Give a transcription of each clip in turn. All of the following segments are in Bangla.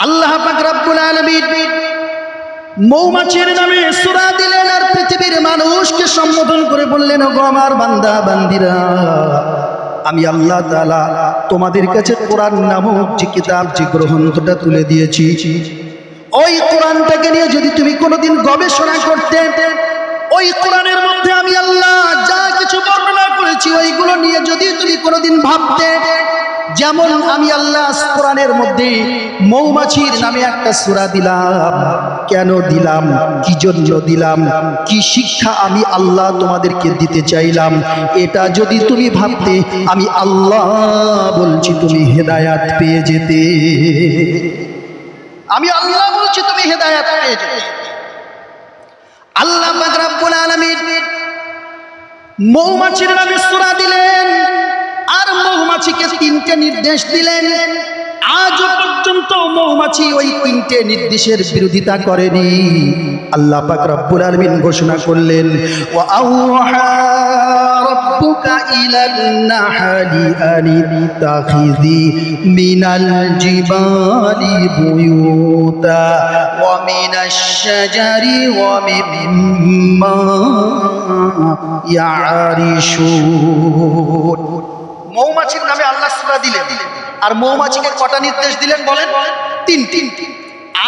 আল্লাহ পাক রব্বুল আলামিন মৌমাছির নামে সূরা দিলেন আর পৃথিবীর মানুষকে সম্বোধন করে বললেন, ওগো আমার বান্দা বান্দিরা, আমি আল্লাহ তাআলা তোমাদের কাছে কোরআন নামক যে কিতাব, যে গ্রন্থটা তুলে দিয়েছি, ওই কোরআনটাকে নিয়ে যদি তুমি কোনোদিন গবেষণা করতে, ওই কোরআনের মধ্যে আমি আল্লাহ যা কিছু বর্ণনা করেছি ওইগুলো নিয়ে যদি তুমি কোনোদিন ভাবতে, যেমন আমি আল্লাহ কোরআনের মধ্যে মৌমাছির নামে একটা সূরা দিলাম, কেন দিলাম, কি জন্য দিলাম, কি শিক্ষা আমি আল্লাহ তোমাদেরকে দিতে চাইলাম, এটা যদি তুমি ভাবতে, আমি আল্লাহ বলছি তুমি হেদায়াত পেয়ে যেতে। আমি আল্লাহ বলছি তুমি হেদায়াত পেয়ে যেতে। আল্লাহ পাক রব্বুল আলামিন মৌমাছির নামে সূরা দিলেন আর মৌমাছিকে তিনটে নির্দেশ দিলেন। আজও পর্যন্ত মৌমাছি ওই তিনটে নির্দেশের বিরোধিতা করেনি। আল্লাহ পাক রব্বুল আলামিন ঘোষণা করলেন, ওয়া আওহা রাব্বুকা ইলান নাহলি আনিত্তাখিযি মিনাল জিবালি বুয়ুতা ওয়া মিনাশ শাজারি ওয়া মিম্মা ইয়ারিশুন। মৌমাছির নামে আল্লাহ সূরা দিলেন আর মৌমাছিকে কটা নির্দেশ দিলেন বলেন? তিনটি।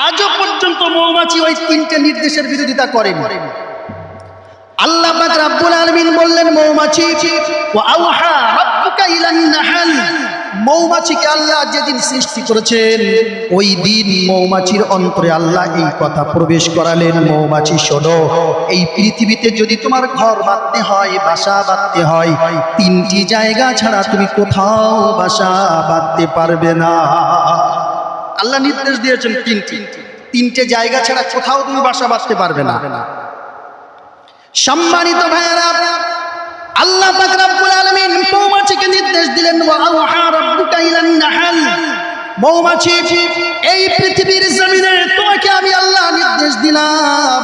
আজও পর্যন্ত মৌমাছি ওই তিনটে নির্দেশের বিরোধিতা করেনি। আল্লাহ পাক রব্বুল আলামিন বললেন মৌমাছি, ওয়া আওহা রাব্বুকা ইলান নাহল, মৌমাছিকে আল্লাহ যেদিন সৃষ্টি করেছেন ওই দিন মৌমাছির অন্তরে আল্লাহ এই কথা প্রবেশ করালেন, মৌমাছি শোনো, এই পৃথিবীতে যদি তোমার ঘর বাঁধতে হয়, বাসা বাঁধতে হয়, তিনটি জায়গা ছাড়া তুমি কোথাও বাসা বাঁধতে পারবে না। আল্লাহ নির্দেশ দিয়েছেন তিনটে জায়গা ছাড়া কোথাও তুমি বাসা বাঁধতে পারবে না। সম্মানিত ভাইয়েরা, আল্লাহ পাক রব্বুল আলামিন মৌমাছিকে নির্দেশ দিলেন, ওয়া আওহা রাব্বুকা ইলান নাহল, মৌমাছি এই পৃথিবীর জমিনে তোমাকে আমি আল্লাহ নির্দেশ দিলাম,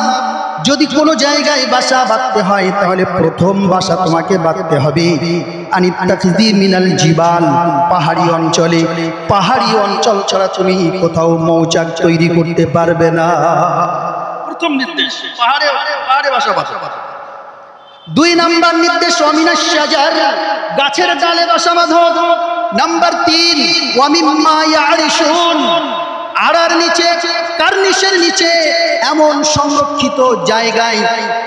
যদি কোনো জায়গায় বাসা বাঁধতে হয় তাহলে প্রথম বাসা তোমাকে বাঁধতে হবে আনিত্তাখিযি মিনাল জিবাল, পাহাড়ি অঞ্চলে। পাহাড়ি অঞ্চল ছাড়া তুমি কোথাও মৌচাক তৈরি করতে পারবে না। প্রথম নির্দেশ পাহাড়ে বাসা বাঁধো। 2 নাম্বার নির্দেশ ওয়ামিনাশ শাজার, গাছের ডালে বাসা বাঁধো। নাম্বার 3 ওয়া মিম্মা ইয়ারিশুন, আড়ার নিচে, কার্নিশের নিচে এমন সংরক্ষিত জায়গায়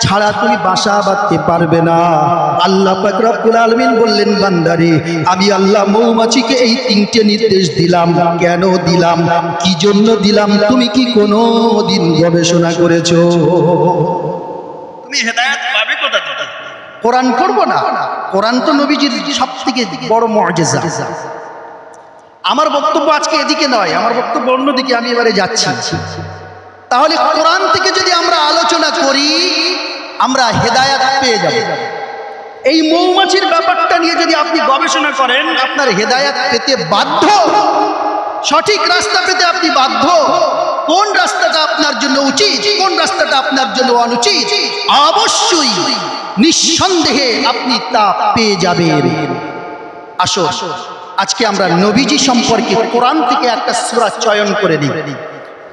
ছাড়া তুমি বাসা বাঁধতে পারবে না। আল্লাহ পাক রব্বুল আলামিন বললেন, বান্দারে, আমি আল্লাহ মৌমাছিকে এই তিনটে নির্দেশ দিলাম, কেন দিলাম, কি জন্য দিলাম, তুমি কি কোনো দিন গবেষণা করেছো? তুমি হেদায়েত পাবে কোথা থেকে? কোরআন পড়বো না? কোরআন তো নবীজির সবথেকে বড় মুআজিজা। আমার বক্তব্য আজকে এদিকে নয়, আমার বক্তব্য অন্যদিকে, আমি এবারে যাচ্ছি। তাহলে কোরআন থেকে যদি আমরা আলোচনা করি আমরা হেদায়েত পেয়ে যাব। এই মৌমাছির ব্যাপারটা নিয়ে যদি আপনি গবেষণা করেন আপনার হেদায়েত পেতে বাধ্য, সঠিক রাস্তা পেতে আপনি বাধ্য। কোন রাস্তাটা আপনার জন্য উচিত, কোন রাস্তাটা আপনার জন্য অনুচিত, অবশ্যই নিঃসন্দেহে আপনি তা পেয়ে যাবেন। আসো আজকে আমরা নবীজি সম্পর্কে কোরআন থেকে একটা সূরা চয়ন করে নিই।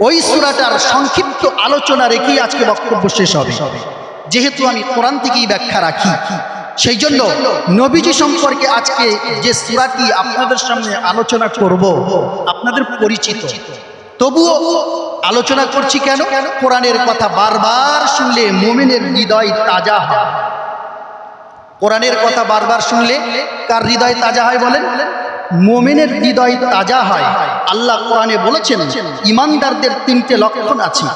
ওই সূরাটার সংক্ষিপ্ত আলোচনা রেখেই আজকে বক্তব্য শেষ হবে। যেহেতু আমি কোরআন থেকেই ব্যাখ্যা রাখি, সেই জন্য নবীজি সম্পর্কে আজকে যে সূরাটি আপনাদের সামনে আলোচনা করব আপনাদের পরিচিত, তবুও আলোচনা করছি কেন? কোরআনের কথা বারবার শুনলে মুমিনের হৃদয় তাজা হয়। কোরআনের কথা বারবার শুনলে কার হৃদয় তাজা হয় বলেন? মুমিনের হৃদয় তাজা হয়। আল্লাহ কোরআনে বলেছেন ঈমানদারদের 3টে লক্ষণ আছে।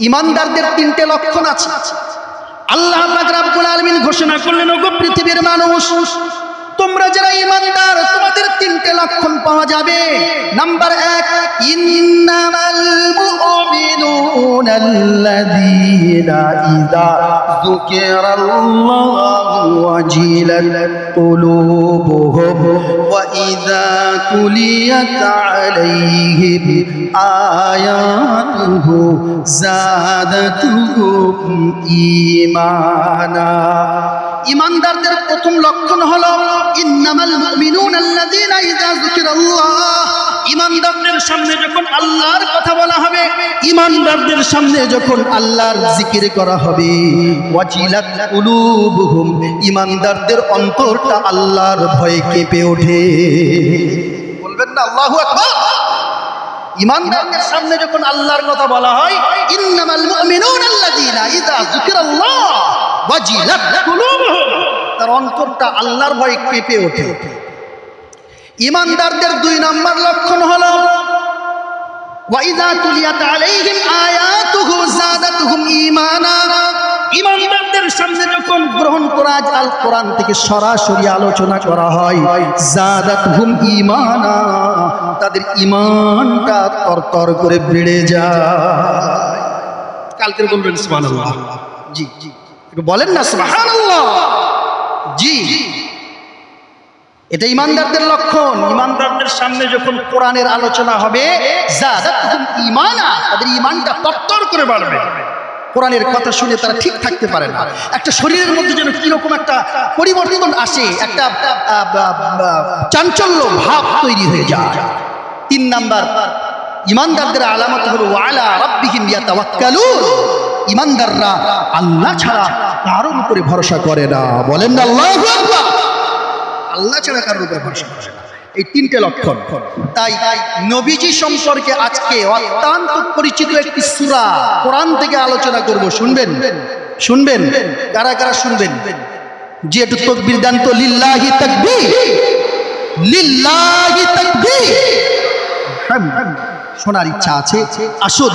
ঈমানদারদের 3টে লক্ষণ আছে। আল্লাহ পাক রব্বুল আলামিন ঘোষণা করলেন, ওগো পৃথিবীর মানুষ, তোমরা যারা ঈমানদার তোমাদের 3টে লক্ষণ পাওয়া যাবে। নাম্বার 1, ইন্নামাল মুমিনুনাল্লাযীনা ইযা যুকিরাল্লাহু ওয়াজিলাত কুলুবুহুম ওয়া ইযা তুলিয়াত আলাইহিম আয়াতুহু যাদাতুহুম ঈমানা। ঈমানদারদের প্রথম লক্ষণ হলো ইন্নামাল মুমিনুনাল্লাযীনা ইযা যুকিরাল্লাহ ইমানদারদের সামনে যখন আল্লাহর কথা বলা হবে, ইমানদারদের সামনে যখন আল্লাহর জিকির করা হবে, ওয়াজিলাত কুলুবুহুম, ইমানদারদের অন্তরটা আল্লাহর ভয়ে কেঁপে ওঠে। বলবেন না আল্লাহু আকবার? ইমানদারদের সামনে যখন আল্লাহর কথা বলা হয়, ইন্নামাল মুমিনুনা আল্লাযীনা ইযা যুকিরাল্লাহ ওয়াজিলাত কুলুবুহুম, তার অন্তরটা আল্লাহর ভয়ে কেঁপে ওঠে। ইমানদারদের 2 নম্বর লক্ষণ হলো ওয়াইযা তুলিয়াত আলাইহিম আয়াতুহু যাদাতুহুম ঈমানা, ইমানদারদের সামনে যখন গ্রহণ করা আল কোরআন থেকে সরাসরি আলোচনা করা হয়, যাদাতুহুম ঈমানা, তাদের ঈমানটা তরতর করে বেড়ে যায়। কালকে বলবেন সুবহানাল্লাহ। জি জি, একটু বলেন না সুবহানাল্লাহ। জি, এটা ইমানদারদের লক্ষণ। ইমানদারদের সামনে যখন কোরআনের আলোচনা হবে, যাদাতুহুম ঈমানা, তাদের ঈমানটা তরতর করে বাড়বে। কোরআনের কথা শুনে তারা ঠিক থাকতে পারে না, একটা শরীরের মধ্যে যেন কিরকম একটা পরিবর্তন আসে, একটা চাঞ্চল্য ভাব তৈরি হয়ে যায়। 3 নাম্বার ইমানদারদের আলামত হলো ওয়ালা রাব্বিহিম ইয়াতাওয়াক্কালুন, ইমানদাররা আল্লাহ ছাড়া কারোর উপরে ভরসা করে না। বলেন না আল্লাহু আকবার? আল্লাহ ছাড়া কারোর উপরে ভরসা করে না। এই 3টে লক্ষণ। তাই নবীজি সম্পর্কে আজকে অত্যন্ত পরিচিত একটি সূরা কোরআন থেকে আলোচনা করব। শুনবেন? শুনবেন? কারা কারা শুনবেন? যে একটু তাকবীর দেন তো। লিল্লাহি তাকবীর, লিল্লাহি তাকবীর। শোনার ইচ্ছা আছে। আসুন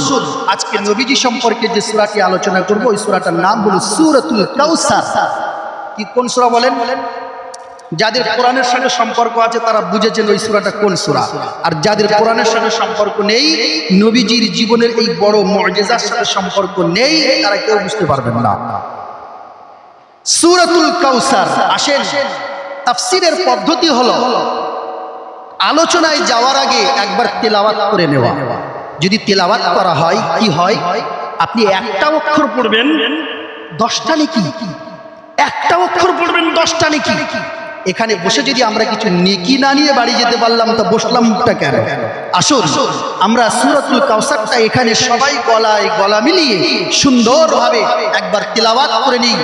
আজকে নবীজি সম্পর্কে যে সূরাটি আলোচনা করব, ওই সূরাটার নাম হলো সূরাতুল কাউসার। কি কোন সূরা বলেন? যাদের কোরআনের সঙ্গে সম্পর্ক আছে তারা বুঝেছেন ওই সূরাটা কোন সূরা, আর যাদের কোরআনের সঙ্গে সম্পর্ক নেই, নবীজির জীবনের এই বড় মুআজিজার সাথে সম্পর্ক নেই, তারা কেউ বুঝতে পারবেন না। সূরাতুল কাউসার। আসেন, তাফসীরের পদ্ধতি হলো আলোচনায় যাওয়ার আগে একবার তেলাওয়াত করে নেওয়া। যদি তেলাওয়াত করা হয়, কি হয়? আপনি একটা অক্ষর পড়বেন 10টা নেকি, একটা অক্ষর পড়বেন 10টা নেকি। এখানে বসে যদি আমরা কিছু নেকি না নিয়ে বাড়ি যেতে পারলাম, তো বসলামটা কেন? আসুন আমরা সূরাতুল কাউসারটা এখানে সবাই গলায় গলা মিলিয়ে সুন্দরভাবে একবার তেলাওয়াত করে নিই।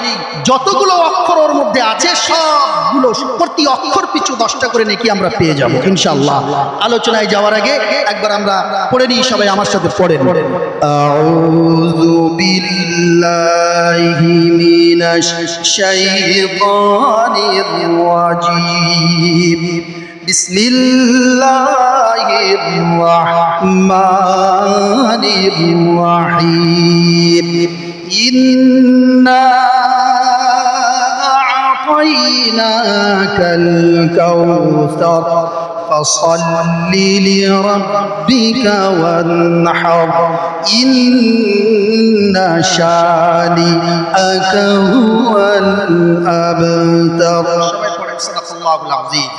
যতগুলো অক্ষর ওর মধ্যে আছে সবগুলো প্রতি অক্ষর পিছু 10টা করে নেকি আমরা পেয়ে যাব ইনশাআল্লাহ। আলোচনায় যাওয়ার আগে একবার আমরা পড়ে নিই, সবাই আমার সাথে পড়েন। আউযু বিল্লাহি মিনাশ শাইতানির রাজিম। বিসমিল্লাহির রাহমানির রাহিম। ইন্না আ'তাইনাকাল কাউসার ফাসাল্লি লিরাব্বিকা ওয়ানহার ইন্না শানিআকা হুয়াল আবতার। সবাই পড়েন সাদাকাল্লাহুল আযীম।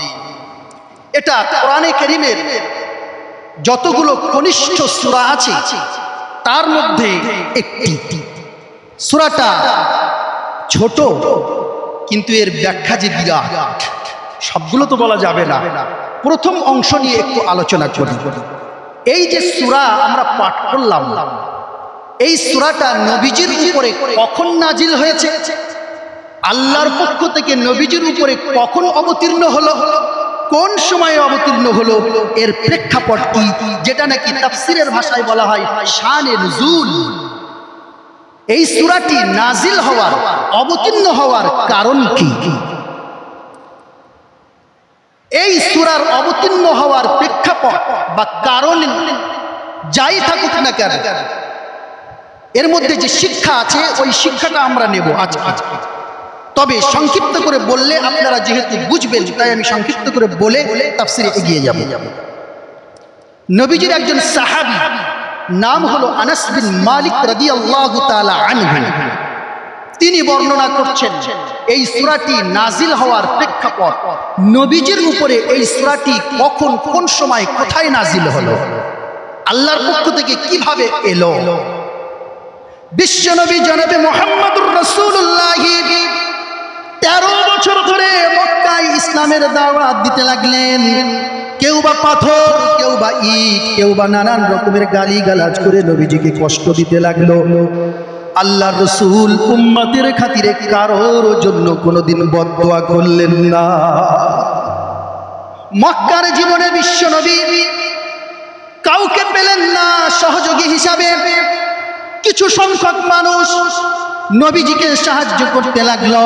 এটা কোরআনে কারীমের যতগুলো কনিষ্ঠ সূরা আছে তার মধ্যে একটি। সূরাটা ছোট, কিন্তু এর ব্যাখ্যা যে বিরাট। সবগুলো তো বলা যাবে না, প্রথম অংশ নিয়ে একটু আলোচনা করি। এই যে সূরা আমরা পাঠ করলাম, এই সূরাটা নবীজির উপরে কখন নাজিল হয়েছে, আল্লাহর পক্ষ থেকে নবীজির উপরে কখন অবতীর্ণ হলো, কোন সময়ে অবতীর্ণ হলো, এর প্রেক্ষাপট কি, যেটা নাকি তাফসীরের ভাষায় বলা হয় শানে নুজুল। এই সূরাটি নাজিল হওয়ার, অবতীর্ণ হওয়ার কারণ কি? এই সূরার অবতীর্ণ হওয়ার প্রেক্ষাপট বা কারণ যাই থাকুক না কেন, এর মধ্যে যে শিক্ষা আছে ওই শিক্ষাটা আমরা নেব আজকে। তবে সংক্ষিপ্ত করে বললে আপনারা যেহেতু বুঝবেন, তাই আমি সংক্ষিপ্ত করে বলে তাফসীরে এগিয়ে যাব। নবীজির একজন সাহাবী নাম হলো আনাস বিন মালিক রাদিয়াল্লাহু তাআলা আনহু। তিনি বর্ণনা করছেন এই সূরাটি নাজিল হওয়ার প্রেক্ষাপট, নবীজির উপরে এই সূরাটি কখন, কোন সময়, কোথায় নাজিল হলো, আল্লাহর পক্ষ থেকে কিভাবে এলো। বিশ্বনবী জনাবে মুহাম্মদুর রাসূলুল্লাহ 13 বছর ধরে মক্কায় ইসলামের দাওয়াত দিতে লাগলেন। কেউ বা পাথর, কেউ বা ইট, কেউ বা নানান রকমের গালিগালাজ করে নবীজিকে কষ্ট দিতে লাগলো। আল্লাহ রসুল উম্মতের খাতিরে কারোর জন্য কোনোদিন বদদোয়া করলেন না। মক্কার জীবনে বিশ্ব নবী কাউকে পেলেন না সহযোগী হিসাবে। কিছু সংখ্যক মানুষ নবীজিকে সাহায্য করতে লাগলো।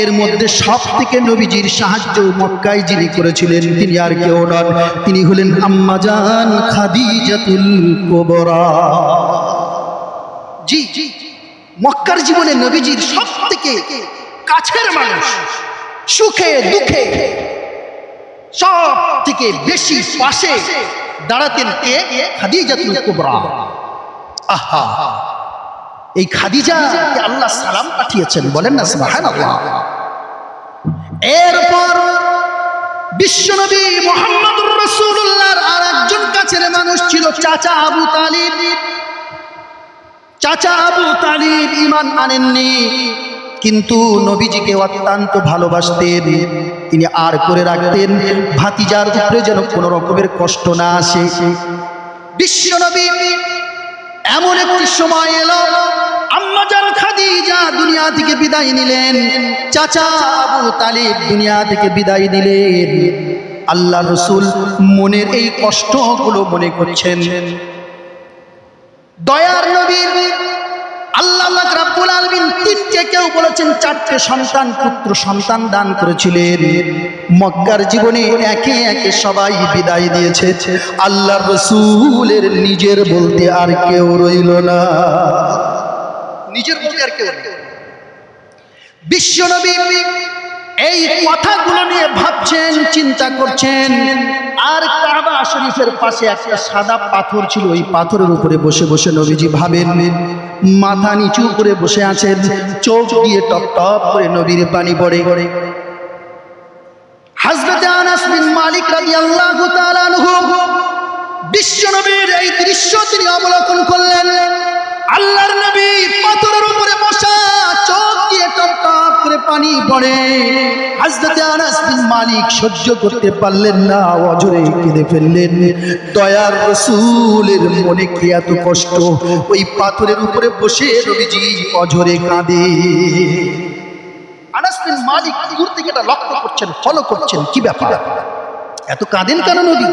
এর মধ্যে সব থেকে নবীজির সাহায্য মক্কায় যিনি করেছিলেন তিনি আর কেউ নন, তিনি হলেন আম্মা জান খাদিজাতুল কুবরা। জি, মক্কার জীবনে নবীজির সব থেকে কাছের মানুষ, সুখে দুঃখে সব থেকে বেশি পাশে দাঁড়াতেন কে? খাদিজাতুল কুবরা। আহা, এই খাদিজাকে আল্লাহ সালাম পাঠিয়েছেন, বলেন না সুবহানাল্লাহ। এরপর বিশ্বনবী মুহাম্মদুর রাসূলুল্লাহর আরেকজন কাছের মানুষ ছিল চাচা আবু তালিব। চাচা আবু তালিব ঈমান আনেননি, কিন্তু নবীজিকে অত্যন্ত ভালোবাসতেন। তিনি আর করে রাখতেন ভাতিজার উপরে যেন কোনো রকমের কষ্ট না আসে। বিশ্বনবী এমন একটি সময় এলো, আম্মা জান খাদিজা দুনিয়া থেকে বিদায় নিলেন, চাচা আবু তালিব দুনিয়া থেকে বিদায় নিলেন। আল্লাহ রসুল মনের এই কষ্টগুলো মনে করছেন। দয়ার নবীর আল্লাহ রাব্বুল আলামিন তিনটে, কেউ বলেছেন চারটে সন্তান, পুত্র সন্তান দান করেছিলেন। মক্কার জীবনে একে একে সবাই বিদায় দিয়েছে। আল্লাহ রসুলের নিজের বলতে আর কেউ রইল না। নিজের বলতে আর কেউ নেই। বিশ্বনবী এই কথাগুলো নিয়ে ভাবছেন, চিন্তা করছেন। আর কাবা শরীফের পাশে একটা সাদা পাথর ছিল, ওই পাথরের উপরে বসে বসে নবীজি ভাবেন। মাথা নিচু করে বসে আছেন, চোখ দিয়ে টপ টপ করে নবীর পানি পড়ে। হযরত আনাস বিন মালিক রাদিয়াল্লাহু তাআলা আনহু বিশ্বনবীর এই দৃশ্য তিনি অবলোকন করলেন। আল্লাহর নবী পাথরের উপরে বসা, চোখ দিয়ে টপ টপ করে পানি পড়ে। হযরত আনাস বিন মালিক সহ্য করতে পারলেন না, অঝরে কেঁদে ফেললেন। দয়ার রাসূলের মনে কি এত কষ্ট, ওই পাথরের উপরে বসে নবীজি অঝরে কাঁদে। আনাস বিন মালিক দূর থেকে এটা লক্ষ্য করছেন, ফলো করছেন, কি ব্যাপার, এত কাঁদেন কেন নবী?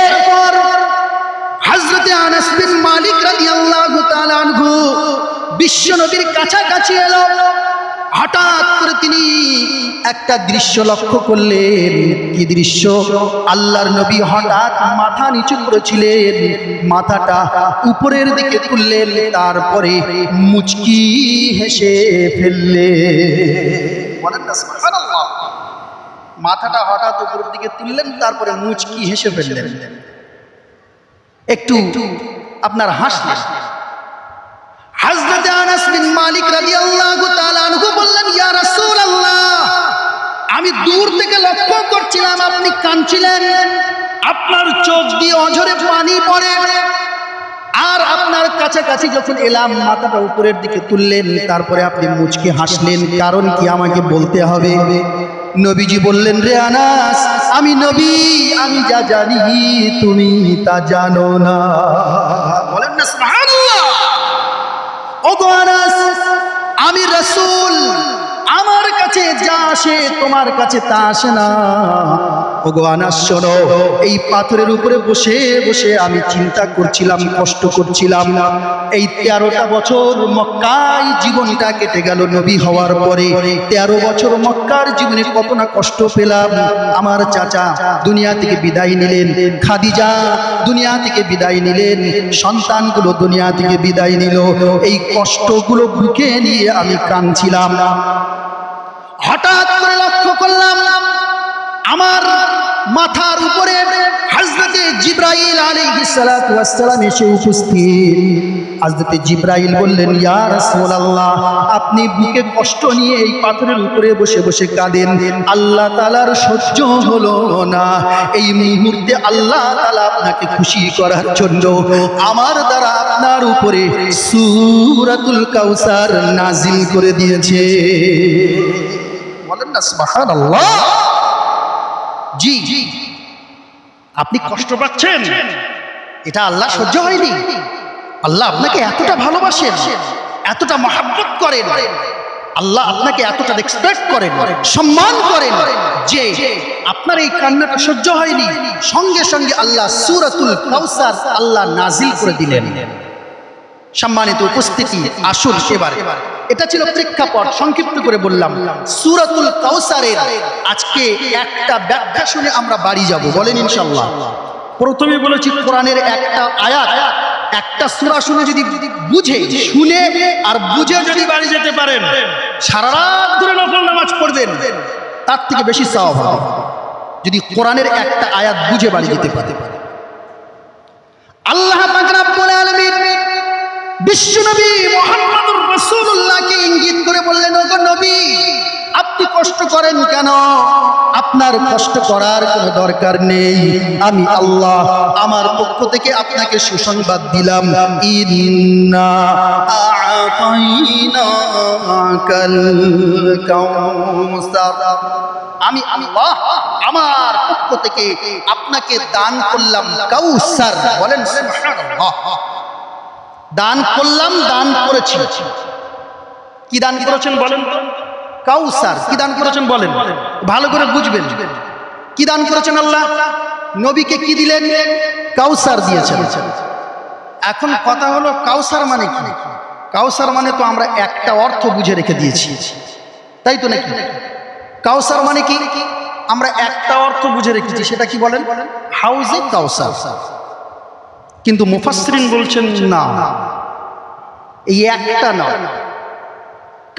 এরপর হযরত আনাস বিন মালিক রাদিয়াল্লাহু তাআলা আনহু বিশ্ব নবীর কাছাকাছি এলো। হঠাৎ করে তিনি একটা দৃশ্য লক্ষ্য করলেন। কি দৃশ্য? আল্লাহর নবী হঠাৎ মাথা নিচু করেছিলেন, মাথাটা উপরের দিকে তুললেন, তারপরে মুচকি হেসে ফেললেন। বলেন না সুবহানাল্লাহ। মাথাটা হঠাৎ উপরের দিকে তুললেন, তারপরে মুচকি হেসে ফেললেন, একটু আপনার হাসলেন। হযরত আনাস বিন মালিক রাদিয়াল্লাহু তাআলা আনহু বললেন, ইয়া রাসূলুল্লাহ, আমি দূর থেকে লক্ষ্য করছিলাম আপনি কাঁদছিলেন, আপনার চোখ দিয়ে অঝরে পানি পড়ে। আর আপনার কাছাকাছি যখন এলাম, মাথাটা উপরের দিকে তুললেন, তারপরে আপনি মুচকি হাসলেন, কারণ কি আমাকে বলতে হবে? নবীজি বললেন, রে আনাস, আমি নবী, আমি যা জানি তুমি তা জানো না। বলেন না সুবহানাল্লাহ। ওগো আনাস, আমি রাসূল, আমার কাছে যা আসে তোমার কাছে তা আসে না। ওগো আনাস শোনো, এই পাথরের উপরে বসে বসে আমি চিন্তা করছিলাম, কষ্ট করছিলাম। এই 13টা বছর মক্কায় জীবনটা কেটে গেল নবী হওয়ার পরে। 13 বছর মক্কার জীবনে কত না কষ্ট পেলাম। আমার চাচা দুনিয়া থেকে বিদায় নিলেন, খাদিজা দুনিয়া থেকে বিদায় নিলেন, সন্তানগুলো দুনিয়া থেকে বিদায় নিল। এই কষ্টগুলো বুকে নিয়ে আমি কাঁদছিলাম। হঠাৎ করে লক্ষ্য করলাম আমার মাথার উপরে হযরতে জিবরাইল আলাইহিস সালাতু ওয়াস সালাম এসে উপস্থিত। হযরতে জিবরাইল বললেন, ইয়া রাসূলুল্লাহ, আপনি বুকে কষ্ট নিয়ে এই পাথরের উপরে বসে বসে কাঁদেন, আল্লাহ তাআলার সহ্য হলো না। এই মুহূর্তে আল্লাহ তাআলা আপনাকে খুশি করার জন্য আমার দ্বারা আপনার উপরে সূরাতুল কাউসার নাজিল করে দিয়েছে। বলেন না সুবহানাল্লাহ। জি, আপনি কষ্ট পাচ্ছেন, এটা আল্লাহ সহ্য হয়নি? আল্লাহ আপনাকে এতটা ভালোবাসেন, এতটা মহব্বত করেন, আল্লাহ আপনাকে এতটা রেসপেক্ট করেন, সম্মান করেন যে আপনার এই কান্নাটা সহ্য হয়নি, সঙ্গে সঙ্গে আল্লাহ সূরাতুল কাউসার আল্লাহ নাজিল করে দিলেন। সম্মানিত উপস্থিতি, আসুন এবার, এটা ছিল প্রেক্ষাপট, সংক্ষিপ্ত করে বললাম। সূরাতুল কাউসারের আজকে একটা ব্যাখ্যা শুনে আমরা বাড়ি যাব, বলেন ইনশাআল্লাহ। প্রথমে বলেছি কোরআনের একটা আয়াত, একটা সূরা শুনে যদি শুনে আর বুঝে যদি বাড়ি যেতে পারেন, সারা রাত ধরে নফল নামাজ পড়বেন, তার থেকে বেশি সওয়াব হবে যদি কোরআনের একটা আয়াত বুঝে বাড়ি যেতে পারে। আল্লাহ পাক রব্বুল আলামিন বিশ্বনবী মুহাম্মদুর রাসূলুল্লাহকে ইঙ্গিত করে বললেন, ওগো নবী, আপনি কষ্ট করেন কেন? আপনার কষ্ট করার কোনো দরকার নেই। আমি আল্লাহ আমার পক্ষ থেকে আপনাকে সুসংবাদ দিলাম, ইন্না আ'তাইনাকাল কাউসার। আমি আল্লাহ আমার পক্ষ থেকে আপনাকে দান করলাম কাউসার। বলেন সুবহানাল্লাহ। দান করলাম, দান করেছি। কি দান করেছেন বলেন? কাউসার। কি দান করেছেন বলেন? ভালো করে বুঝবেন। কি দান করেছেন আল্লাহ? নবীকে কি দিলেন? কাউসার দিয়েছেন। এখন কথা হলো কাউসার মানে কি? কাউসার মানে তো আমরা একটা অর্থ বুঝে রেখে দিয়েছি, তাই তো নাকি? কাউসার মানে কি আমরা একটা অর্থ বুঝে রেখেছি, সেটা কি বলেন? হাউজে কাউসার। কিন্তু মুফাসসিরিন বলছেন না, এই একটা না,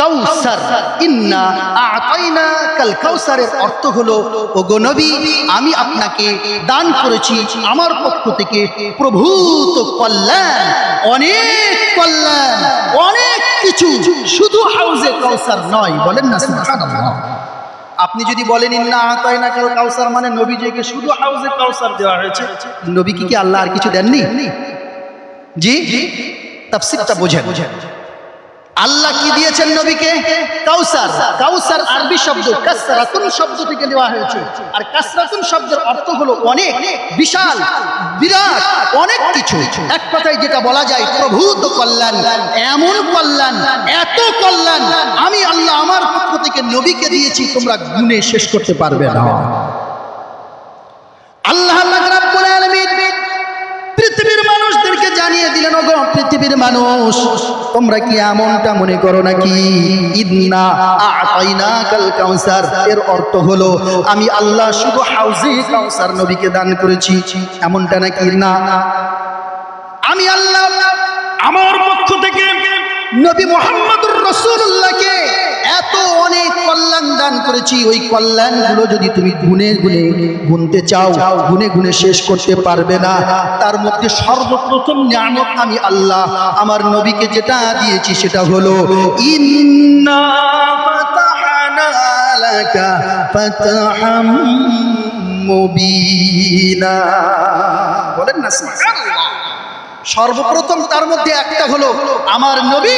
কাউসার, ইন্না আ'তাইনাকাল কাউসারের অর্থ হলো, ওগো নবী, আমি আপনাকে দান করেছি আমার পক্ষ থেকে প্রভূত কল্যাণ, অনেক কল্যাণ, অনেক কিছু, শুধু হাউজে কাউসার নয়। বলেন না সুবহানাল্লাহ। আপনি যদি বলেন ইন্না আ'তাইনাকাল কাউসার মানে নবীজিকে শুধু হাউজে কাউসার দেওয়া হয়েছে, নবীকে কি আল্লাহ আর কিছু দেননি? জি, তাফসীরটা বোঝেন। আল্লাহ কি দিয়েছেন নবীকে? কাউসার। কাউসার আরবি শব্দ কাসরাতুন শব্দ থেকে নেওয়া হয়েছে, আর কাসরাতুন শব্দের অর্থ হলো অনেক, বিশাল, বিরাট, অনেক কিছু। এক কথায় যেটা বলা যায় প্রভূত কল্যাণ, এমন কল্যাণ, এত কল্যাণ আমি আল্লাহ আমার পক্ষ থেকে নবীকে দিয়েছি, তোমরা গুণে শেষ করতে পারবে না। আল্লাহ পাক রব্বুল আলামিন পৃথিবীর মানুষদেরকে জানিয়ে দিলেন, ওগো পৃথিবীর মানুষ, তোমরা কি এমনটা মনে করো নাকি ইন্না আ'তাইনাকাল কাউসার এর অর্থ হলো আমি আল্লাহ শুধু হাউজে কাউসার নবীকে দান করেছি, এমনটা নাকি? না, আমি আল্লাহ আমার পক্ষ থেকে নবী মুহাম্মদুর রাসূলুল্লাহকে এত অনেক কল্যাণ দান করেছি। ওই কল্যাণগুলো যদি তুমি গুনে গুনে গুনতে চাও, গুনে গুনে শেষ করতে পারবে না। তার মধ্যে সর্বপ্রথম নিয়ামত আমি আল্লাহ আমার নবীকে যেটা দিয়েছি সেটা হলো ইন্না ফাতাহনা লাকা ফাতহাম মুবিনা। বলেন না সুবহানাল্লাহ। সর্বপ্রথম তার মধ্যে একটা হলো আমার নবী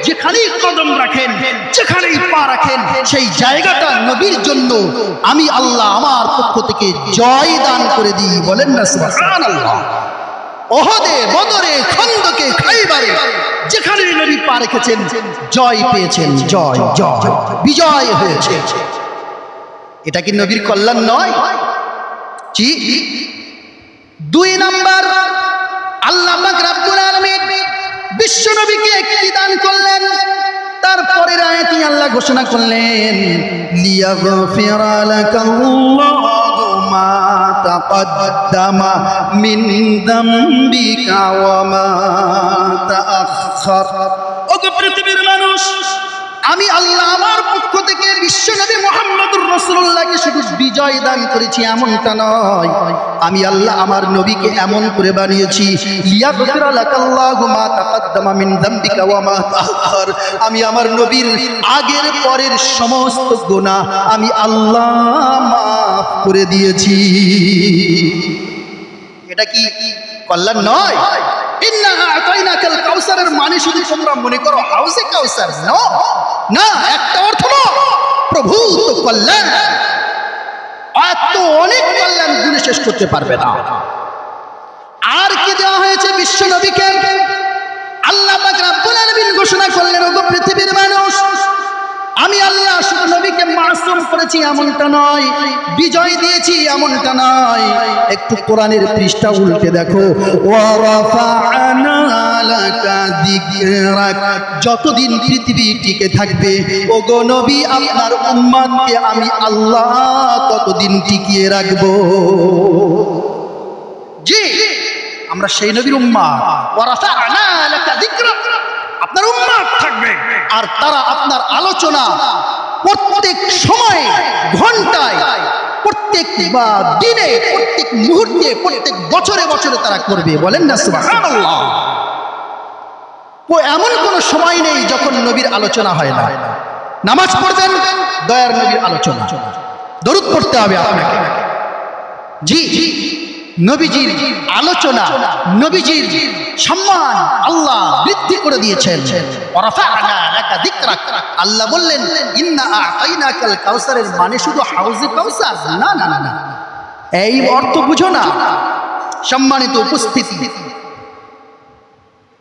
যেখানেই কদম রাখেন, যেখানেই পা রাখেন, সেই জায়গাটা নবীর জন্য আমি আল্লাহ আমার পক্ষ থেকে জয় দান করে দিই। বলেন না সুবহানাল্লাহ। ওহদে, বদরে, খন্দকে, খাইবারে যেখানেই নবী পা রেখেছেন জয় পেয়েছেন, জয় জয় বিজয় হয়েছে। এটা কি নবীর কল্যাণ নয়? জি। 2 নাম্বার, আল্লাহ পাক রব্বুল আলামিন বিশ্ব নবীকে একটি দান করলেন। তারপরের আয়াতে আল্লাহ ঘোষণা করলেন লিয়াগফিরা লাকাল্লাহু মা তাকদ্দামা মিন যামবিকা ওয়া মা তাআখার। ওগো পৃথিবীর মানুষ, আমি আল্লাহ আমার পক্ষ থেকে বিশ্ব নবী মুহাম্মদুর রাসূলুল্লাহকে শুধু বিজয় দান করেছি এমনটা নয়, আমি আল্লাহ আমার নবীকে এমন করে বানিয়েছি লিয়াগফিরা লাকাল্লাহু মা তাকদ্দামা মিন যামবিকা ওয়া মা তাআখার। আমি আমার নবীর আগের পরের সমস্ত গুনাহ আমি আল্লাহ মাফ করে দিয়েছি। এটা কি কল্যাণ নয়? ইন্না আ'তাইনাকাল কাউসারের মানে শুধু তোমরা মনে করো হাউজে কাউসার, না, একটা অর্থ না, প্রভূত কল্যাণ, হয়তো অনেক কল্যাণ গুণে শেষ করতে পারবে না। আর কি দেওয়া হয়েছে বিশ্ব নবীকে? আল্লাহ পাক রব্বুল আলামিন ঘোষণা করলেন, ওগো পৃথিবীর মানুষ, আমি আল্লাহ শুধু নবীকে মাসুম করেছি এমনটা নয়, বিজয় দিয়েছি এমনটা নয়। একটু কোরআনের পৃষ্ঠা উল্টে দেখো, ওয়া রাফা'না লাকা যিকরাক। যতদিন পৃথিবী টিকে থাকবে ওগো নবী, আপনার উম্মতকে আমি আল্লাহ ততদিন টিকিয়ে রাখবো। জি, আমরা সেই নবীর উম্মত। ওয়া রাফা'না লাকা যিকরাক, আপনার উম্মত থাকবে, আর তারা আপনার আলোচনা প্রত্যেক সময়, ঘন্টায়, প্রত্যেক দিনে, প্রত্যেক মুহূর্তে, প্রত্যেক বছরে বছরে তারা করবে। বলেন না সুবহানাল্লাহ। এমন কোন সময় নেই যখন নবীর আলোচনা হয় না। নামাজ পড়বেন, দয়ার নবীর আলোচনা, দরুদ পড়তে হবে আপনাকে। জি, নবীজির আলোচনা, নবীজির সম্মান আল্লাহ বৃদ্ধি করে দিয়েছেন। আল্লাহ বললেন, ইন্না আ'তাইনাকাল কাউসারের মানে শুধু হাউজে কাউসার না, না, না, না, এই অর্থ বুঝো না। সম্মানিত উপস্থিতি,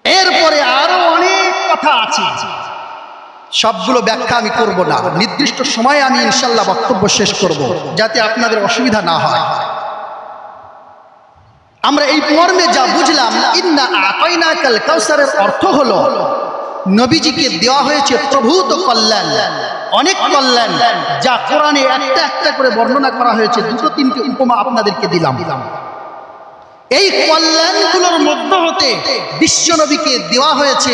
এরপরে আরো অনেক কথা আছে, সবগুলো ব্যাখ্যা আমি করব না। নির্দিষ্ট সময়ে আমি ইনশাআল্লাহ বক্তব্য শেষ করব, যাতে আপনাদের অসুবিধা না হয়। আমরা এই মর্মে যা বুঝলাম, ইন্না আ'তাইনাকাল কাউসারের অর্থ হলো নবীজিকে দেওয়া হয়েছে প্রভূত কল্যাণ, অনেক কল্যাণ, যা কোরআনে একটা একটা করে বর্ণনা করা হয়েছে। দুটো তিনটে উপমা আপনাদেরকে দিলাম। এই কল্যাণগুলোর মধ্য হতে বিশ্ব নবীকে দেওয়া হয়েছে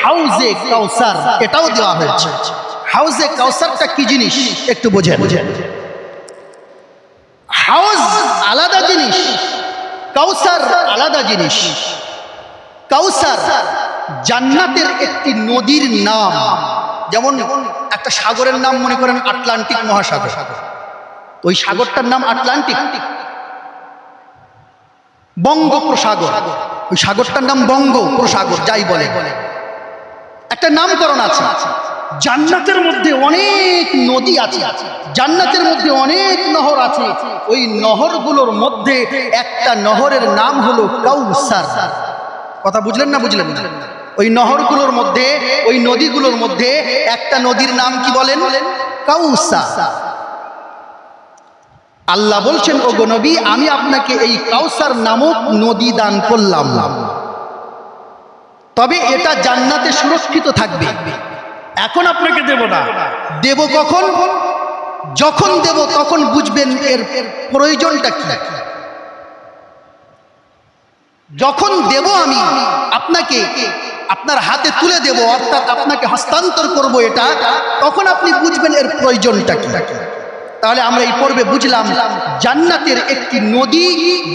হাউজে কাউসার, এটাও দেওয়া হয়েছে। হাউজে কাউসারটা কি জিনিস একটু বোঝেন। হাউজ আলাদা জিনিস, কাউসার আলাদা জিনিস। কাউসার জান্নাতের একটি নদীর নাম, যেমন একটা সাগরের নাম মনে করেন আটলান্টিক মহাসাগর, ওই সাগরটার নাম আটলান্টিক। বঙ্গোপসাগর, ওই সাগরটার নাম বঙ্গোপসাগর, যাই বলে, একটা নামকরণ আছে। জান্নাতের মধ্যে অনেক নদী আছে, জান্নাতের মধ্যে অনেক নহর আছে। ওই নহরগুলোর মধ্যে একটা নহরের নাম হলো কাউসার। কথা বুঝলেন না? বুঝলেন না? ওই নহরগুলোর মধ্যে, ওই নদীগুলোর মধ্যে একটা নদীর নাম কি বলেন? কাউসার। আল্লাহ বলছেন, ওগো নবী, আমি আপনাকে এই কাউসার নামক নদী দান করলাম, তবে এটা জান্নাতে সুরক্ষিত থাকবে। এখন আপনাকে দেব না। দেব কখন? যখন দেব তখন বুঝবেন এর প্রয়োজনটা কি। যখন দেব আমি আপনাকে, আপনার হাতে তুলে দেব, অর্থাৎ আপনাকে হস্তান্তর করব এটা, তখন আপনি বুঝবেন এর প্রয়োজনটা কি। তাহলে আমরা এই পর্বে বুঝলাম জান্নাতের একটি নদী,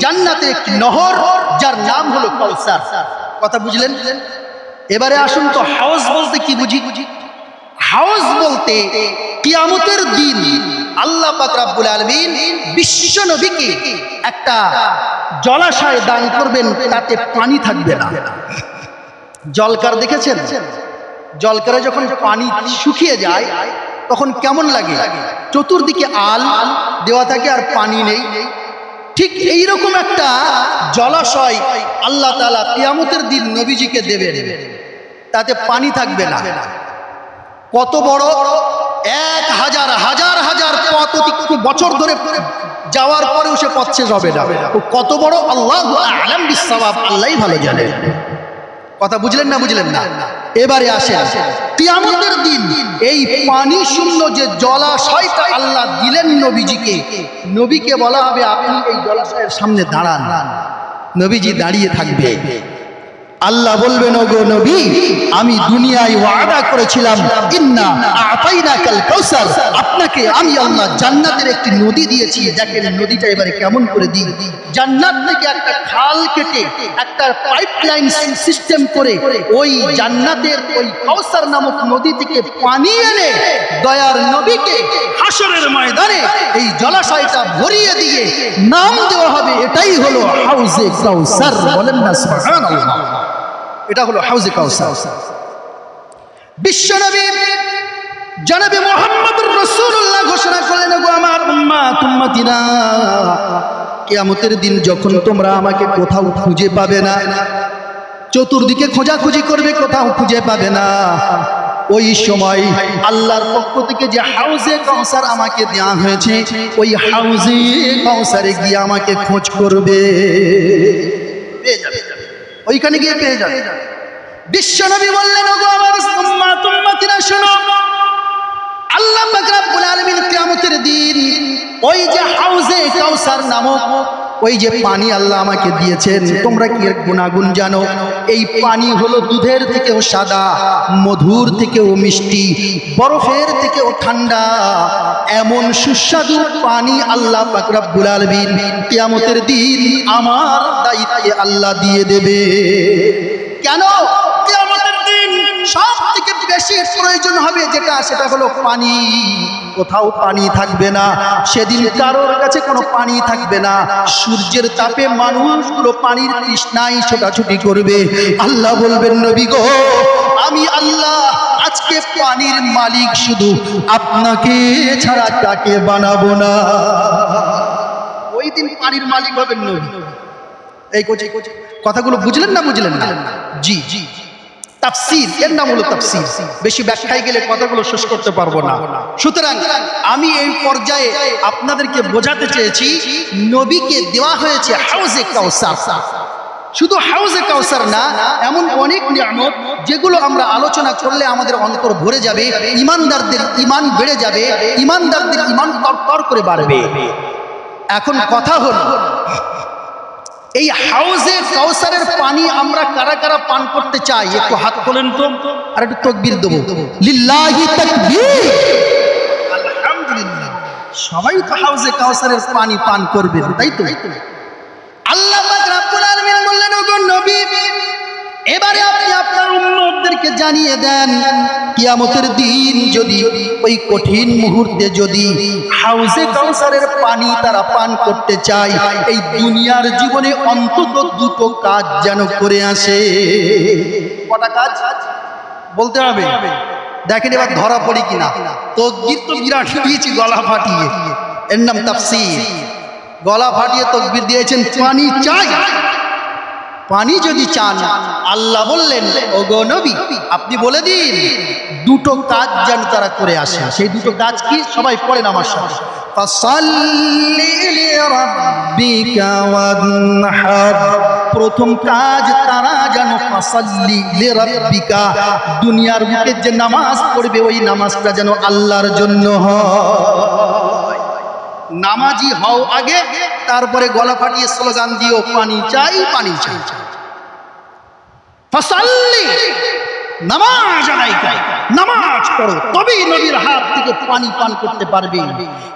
জান্নাতের একটি নহর, যার নাম হলো কাউসার। কথা বুঝলেন? এবারে আসুন তো হাউজ বলতে কি বুঝি। হাউজ বলতে কিয়ামতের দিন আল্লাহ পাক রব্বুল আলামিন বিশ্ব নবীকে একটা জলাশয় দান করবেন, তাতে পানি থাকবে না। জলকার দেখেছেন? জলকারে যখন পানি শুকিয়ে যায় তখন কেমন লাগে? চতুর্দিকে আল দেওয়া থাকে আর পানি নেই। ঠিক এইরকম একটা জলাশয় আল্লাহ তাআলা কিয়ামতের দিন নবীজিকে দেবেন, তাতে পানি থাকবে না। কত বড়! 1000 হাজার হাজার পথ অতিক্রম বছর ধরে যাওয়ার পরেও সে পথ শেষ হবে না। কত বড়! আল্লাহু আ'লাম বিস-সাওয়াব, আল্লাহই ভালো জানেন। কথা বুঝলেন না? বুঝলেন না? এবারে আসেন, কিয়ামতের দিন এই পানি শূন্য যে জলাশয়টা আল্লাহ দিলেন নবীজিকে, নবীকে বলা হবে আপনি এই জলাশয়ের সামনে দাঁড়ান। নবীজি দাঁড়িয়ে থাকবে। আল্লাহ বলবেন, ওগো নবী, আমি দুনিয়ায় ওয়াদা করেছিলাম, ইন্না আ'তাইনাকাল কাউসার, আপনাকে আমি আল্লাহ জান্নাতের একটি নদী দিয়েছি। দেখেন নদীটা এবারে কেমন করে দিই। জান্নাত থেকে একটা খাল কেটে, একটা পাইপলাইন সিস্টেম করে ওই জান্নাতের ওই কাউসার নামক নদী থেকে পানি এনে দয়ার নবীকে হাসরের ময়দানে এই জলাশয়টা ভরিয়ে দিয়ে নাম দেওয়া হবে, এটাই হলো হাউজে কাউসার। বলেন না সুবহানাল্লাহ? এটা হলো হাউজে কাউসার। বিশ্বনবী জনাবে মুহাম্মদুর রাসূলুল্লাহ ঘোষণা করলেন, ওগো আমার উম্মত উম্মতিরা, কিয়ামতের দিন যখন তোমরা আমাকে কোথাও খুঁজে পাবে না, চতুর্দিকে খোঁজাখুঁজি করবে, কোথাও খুঁজে পাবে না, ওই সময় আল্লাহর পক্ষ থেকে যে হাউজে কাউসার আমাকে দেওয়া হয়েছে, ওই হাউজে কাউসারে গিয়ে আমাকে খোঁজ করবে, পেয়ে যাবে, ওইখানে গিয়ে পেয়ে যাবে। বিশ্বনবী বললেন, ওগো আমার উম্মত উম্মতিরা শোনো, আল্লাহ পাক রব্বুল আলামিন কিয়ামতের দিন ওই যে হাউজে কাউসার নামক ওই যে পানি আল্লাহ আমাকে দিয়েছেন, তোমরা কি এর গুণাগুণ জানো? এই পানি হলো দুধের থেকেও সাদা, মধুর থেকেও মিষ্টি, বরফের থেকেও ঠান্ডা, এমন সুস্বাদু পানি আল্লাহ পাক রব্বুল আলামিন কিয়ামতের দিন আমার দায়িত্বে আল্লাহ দিয়ে দেবে। কেন? কিয়ামতের দিন সব থেকে বেশি প্রয়োজন হবে যেটা, সেটা হলো পানি। কোথাও পানি থাকবে না সেদিন, কারোর কাছে কোনো পানি থাকবে না। সূর্যের তাপে মানুষগুলো পানির তৃষ্ণায় ছোটাছুটি করবে। আল্লাহ বলবেন, নবী গো, আমি আল্লাহ আজকে পানির মালিক শুধু আপনাকে ছাড়া কাকে বানাবো না। ওই দিন পানির মালিক হবেন নবী। এই কথাগুলো বুঝলেন না? বুঝলেন না? জি জি, তাফসীর, এর নাম হলো তাফসীর। বেশি ব্যাখ্যায় গেলে কথাগুলো শেষ করতে পারবো না। সুতরাং আমি এই পর্যায়ে আপনাদেরকে বোঝাতে চেয়েছি, নবীকে দেওয়া হয়েছে হাউজে কাউসার। শুধু হাউজে কাউসার না, এমন অনেক নিয়ামত যেগুলো আমরা আলোচনা করলে আমাদের অন্তর ভরে যাবে, ইমানদারদের ইমান বেড়ে যাবে, ইমানদারদের ইমান তরতর করে বাড়বে। এখন কথা হলো, এই হাউজে কাউসারের পানি আমরা কারা কারা পান করতে চাই? একটু হাত তোলেন তো, আর একটু তাকবীর দেব। লিল্লাহি তাকবীর, আলহামদুলিল্লাহ। সবাই তো হাউজে কাউসারের পানি পান করবেন, তাই তো? আল্লাহ পাক রব্বুল আলামিন বললেন, ওগো নবী, এবারে আপনি আপনার উম্মতদেরকে জানিয়ে দেন, কিয়ামতের দিন যদি ওই কঠিন মুহূর্তে যদি হাউজে কাউসারের পানি তারা পান করতে চায়, এই দুনিয়ার জীবনে অন্তত দুটো কাজ যেন করে আসে। কটা কাজ বলতে হবে? দেখেন এবার ধরা পড়ি কিনা। তাকবীর তো বিরাট দিয়েছি গলা ফাটিয়ে, এর নাম তাফসীর। গলা ফাটিয়ে তাকবীর দিয়েছেন, পানি চাই। পানি যদি চান, আল্লাহ বললেন, ওগো নবী, আপনি বলে দিন দুটো কাজ যেন তারা করে আসে। সেই দুটো কাজ কি? সবাই পড়েন আমার সাথে, ফাসাল্লি লিরাব্বিকা ওয়ানহার। প্রথম কাজ তারা যেন ফাসাল্লি লিরাব্বিকা, দুনিয়ার বুকে যে নামাজ পড়বে ওই নামাজটা যেন আল্লাহর জন্য হয়। নামাজি হও আগে, তারপরে গলা ফাটিয়ে স্লোগান দিও, পানি চাই, পানি চাই। ফাসাল্লি, নামাজ আদায় করো, নামাজ পড়ো, তবেই নবীর হাত থেকে পানি পান করতে পারবে।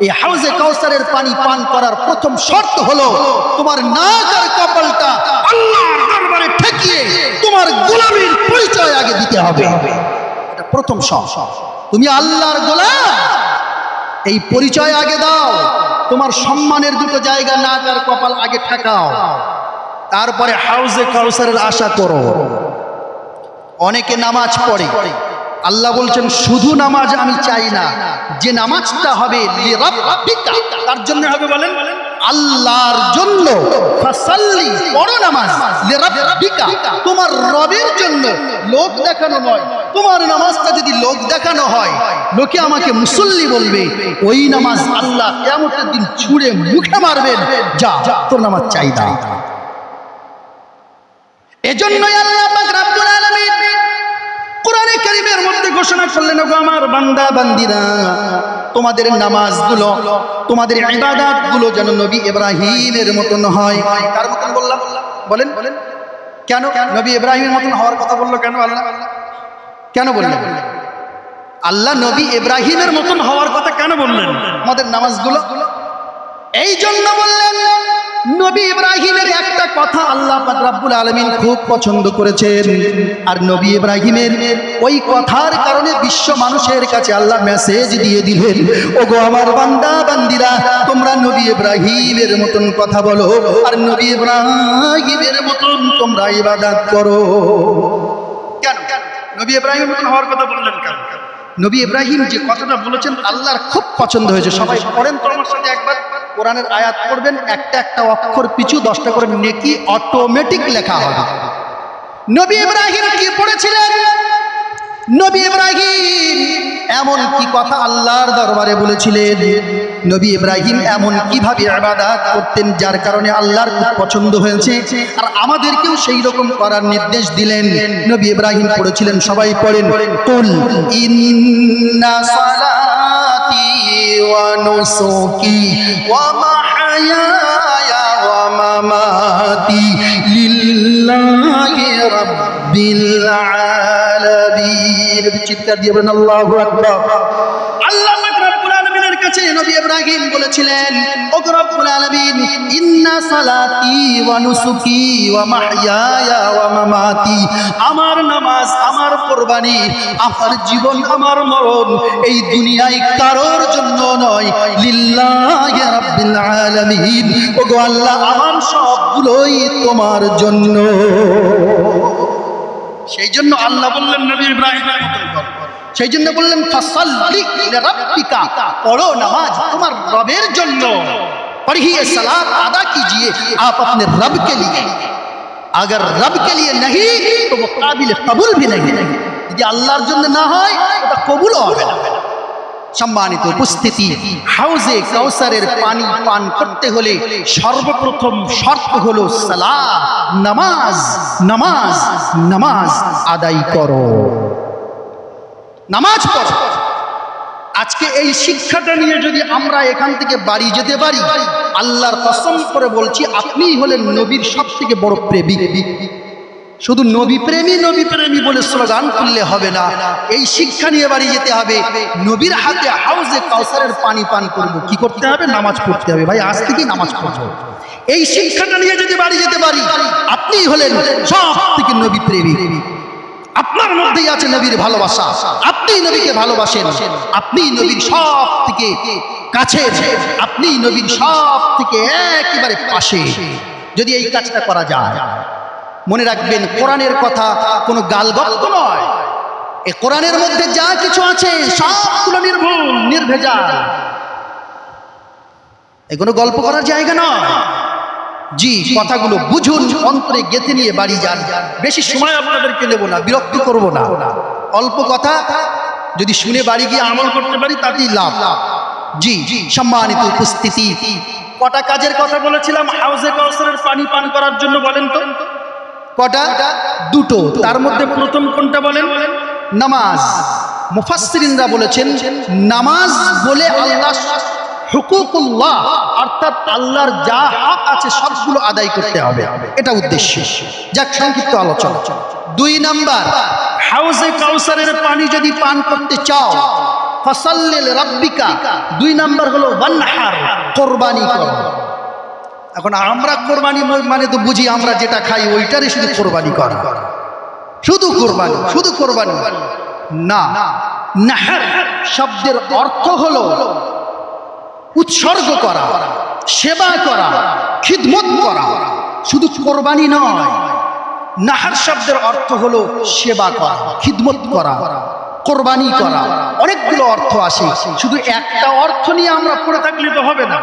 এই হাউজে কাউসারের পানি পান করার প্রথম শর্ত হলো তোমার নাক আর কপালটা আল্লাহর দরবারে ঠেকিয়ে তোমার গোলামীর পরিচয় আগে দিতে হবে। এটা প্রথম শর্ত। তুমি আল্লাহর গোলাম, এই পরিচয় আগে দাও। তোমার সম্মানের দুটো জায়গা, নাক আর কপাল আগে ঠেকাও, তারপরে হাউজে কাউসারের আশা করো। অনেকে নামাজ পড়ে, আল্লাহ বলছেন শুধু নামাজ আমি চাই না, যে নামাজটা হবে লিরাব্বিকা, তার জন্য হবে, বলেন আল্লাহর জন্য। ফাসাল্লি, পড়ো নামাজ, লিরাব্বিকা, তোমার রবের জন্য, লোক দেখানো নয়। তোমার নামাজটা যদি লোক দেখানো হয়, লোকে আমাকে মুসল্লি বলবে, ওই নামাজ আল্লাহ কিয়ামতের দিন ছুঁড়ে মুখে মারবেন, যা তোর নামাজ চাই না। এজন্যই আল্লাহ পাক রব্বুল আলামিন কোরআনে কারীমের মধ্যে ঘোষণা করলেন, ওগো আমার বান্দা বান্দিরা, তোমাদের নামাজগুলো, তোমাদের ইবাদতগুলো যেন নবী ইব্রাহিমের মতন হয়। কার মতন বললাম? বলেন কেন নবী ইব্রাহিমের মতন হওয়ার কথা বললো? কেন আল্লাহ কেন বললেন? আল্লাহ নবী ইব্রাহিমের মতন হওয়ার কথা কেন বললেন? আমাদের নামাজগুলো এই জন্য বললেন, নবী ইব্রাহিমের একটা কথা আল্লাহ পাক রব্বুল আলামিন খুব পছন্দ করেছেন, আর নবী ইব্রাহিমের ওই কথার কারণে বিশ্ব মানুষের কাছে আল্লাহ মেসেজ দিয়ে দিলেন, ওগো আমার বান্দা বান্দিরা, তোমরা নবী ইব্রাহিমের মতন কথা বলো, আর নবী ইব্রাহিমের মতন তোমরা ইবাদত করো। কেন নবী ইব্রাহিমের মতন হওয়ার কথা বললেন? কেন? নবী ইব্রাহিম যে কথাটা বলেছেন আল্লাহর খুব পছন্দ হয়েছে। সবাই পড়েন তো আমার সাথে একবার, কোরআনের আয়াত পড়বেন, একটা একটা অক্ষর পিছু 10টা করে নেকি অটোমেটিক লেখা হবে। নবী ইব্রাহিম কি পড়েছিলেন? নবী ইব্রাহিম এমন কি কথা আল্লাহর দরবারে বলেছিলেন? নবী ইব্রাহিম এমন কিভাবে ইবাদত করতেন যার কারণে আল্লাহর খুব পছন্দ হয়েছে, আর আমাদেরকেও সেই রকম করার নির্দেশ দিলেন। নবী ইব্রাহিম পড়েছিলেন, সবাই পড়েন, কুল ইন্না সালাতি ওয়া নুসুকি ওয়া মাহইয়ায়া ওয়া মামাতি লিল্লাহি রাব্বিল আলামিন। চিৎকার দিয়ে বলেন আল্লাহু আকবার। আল্লাহ রাব্বুল আলামিনের কাছে নবী ইব্রাহিম বলেছিলেন, ও রব্বুল আলামিন, ইন্না সালাতি ওয়া নুসুকি ওয়া মাহইয়ায়া ওয়া মামাতি, আমার নামাজ, আমার কুরবানি, আমার জীবন, আমার মরণ এই দুনিয়ায় কারোর জন্য নয়, লিল্লাহি রাব্বিল আলামিন। ও গো আল্লাহ, আমার সবগুলোই তোমার জন্য। সেই জন্য আল্লাহ বললেন নবী ইব্রাহিমের মতন কর। সেই জন্য বললেন ফাসাল্লি লিরাব্বিকা, পড়ো নামাজ তোমার রবের জন্য। पढ़िए सलात अदा कीजिए आप अपने रब के लिए, अगर रब के लिए नहीं तो वो काबिल कबूल भी नहीं। यदि আল্লাহর জন্য না হয় ওটা কবুল হবে না। সম্মানিত উপস্থিতি, হাউজে কাউসারের পানি পান করতে হলে সর্বপ্রথম শর্ত হলো সালাত, নামাজ। নামাজ নামাজ আদায় করো, নামাজ পড়ো। আজকে এই শিক্ষাটা নিয়ে যদি আমরা এখান থেকে বাড়ি যেতে পারি, আল্লাহর কসম করে বলছি আপনিই হলেন নবীর সব থেকে বড় প্রেমিক। শুধু নবী প্রেমী নবী প্রেমী বলে স্লোগান করলে হবে না, এই শিক্ষা নিয়ে বাড়ি যেতে হবে। নবীর হাতে হাউজে কাউসারের পানি পান করব, কি করতে হবে? নামাজ পড়তে হবে। ভাই আজ থেকেই নামাজ পড়বো। এই শিক্ষাটা নিয়ে যদি বাড়ি যেতে পারি, আপনিই হলেন সব থেকে নবী প্রেমী। আপনার মধ্যেই আছে নবীর ভালোবাসা, আপনি নবীকে ভালোবাসেন, আপনি নবীর সব থেকে কাছে, আপনি নবীর সব থেকে একেবারে পাশে। যদি এই কাজটা করা যায়, মনে রাখবেন কোরআনের কথা কোনো গালগপ্প নয়। এই কোরআনের মধ্যে যা কিছু আছে সবগুলো নির্ভুল, নির্ভেজাল। এই কোনো গল্প করার জায়গা নয়। জি, কথাগুলো বুঝুন, অন্তরে গেঁথে নিয়ে বাড়ি যান। বেশি সময় আপনাদেরকে নেব না, বিরক্ত করব না। অল্প কথা যদি শুনে বাড়ি গিয়ে আমল করতে পারি তাতেই লাভ। জি, সম্মানিত উপস্থিতি, কটা কাজের কথা বলেছিলাম হাউজে কাউসারের পানি পান করার জন্য? বলেন তো কটা? দুটো। তার মধ্যে প্রথম কোনটা বলেন? নামাজ। মুফাসসিরিনরা বলেছেন নামাজ বলে আল্লাহ হুকুকুল্লাহ, অর্থাৎ আল্লাহর যা হক আছে সবগুলো আদায় করতে হবে, এটা উদ্দেশ্য। যাক, সংক্ষিপ্ত আলোচনা। 2 নাম্বার, হাউজে কাউসারের পানি যদি পান করতে চাও, ফাসাল্লি লিরাব্বিকা, 2 নাম্বার হলো ওয়ানহার, কুরবানি করো। এখন আমরা কুরবানি মানে তো বুঝি আমরা যেটা খাই ওইটারই শুধু কুরবানি করা, শুধু কুরবানি, শুধু কুরবানি না। নাহার শব্দের অর্থ হলো উৎসর্গ করা, সেবা করা, খিদমত করা, শুধু কোরবানি নয়। নাহার শব্দের অর্থ হলো সেবা করা, খিদমত করা, কোরবানি করা। অনেকগুলো অর্থ আসে, শুধু একটা অর্থ নিয়ে আমরা পড়ে থাকলে তো হবে না।